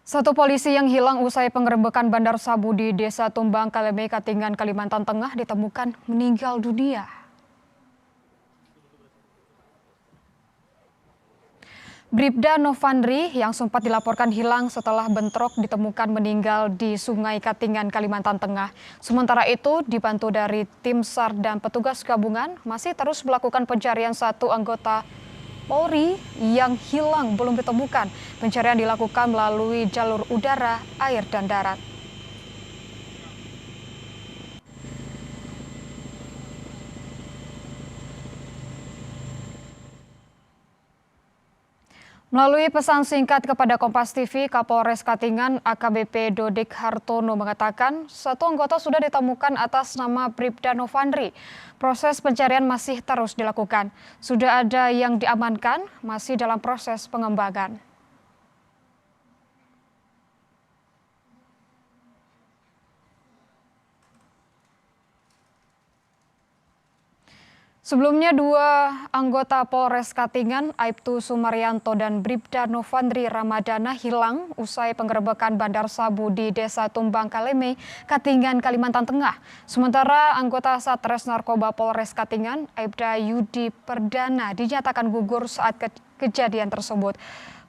Satu polisi yang hilang usai penggerebekan bandar sabu di Desa Tumbang, Kaleme, Katingan, Kalimantan Tengah ditemukan meninggal dunia. Bribda Novandri yang sempat dilaporkan hilang setelah bentrok ditemukan meninggal di Sungai Katingan, Kalimantan Tengah. Sementara itu, dibantu dari tim SAR dan petugas gabungan masih terus melakukan pencarian satu anggota Polri yang hilang belum ditemukan. Pencarian dilakukan melalui jalur udara, air, dan darat. Melalui pesan singkat kepada Kompas TV, Kapolres Katingan AKBP Dodik Hartono mengatakan satu anggota sudah ditemukan atas nama Bribda Novandri. Proses pencarian masih terus dilakukan. Sudah ada yang diamankan, masih dalam proses pengembangan. Sebelumnya, dua anggota Polres Katingan, Aibtu Sumaryanto dan Bribda Novandri Ramadana hilang usai penggerebekan bandar sabu di Desa Tumbang, Kaleme, Katingan, Kalimantan Tengah. Sementara anggota Satres Narkoba Polres Katingan, Aibda Yudi Perdana, dinyatakan gugur saat kejadian tersebut.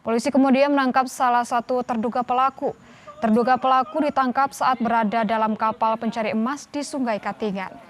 Polisi kemudian menangkap salah satu terduga pelaku. Terduga pelaku ditangkap saat berada dalam kapal pencari emas di Sungai Katingan.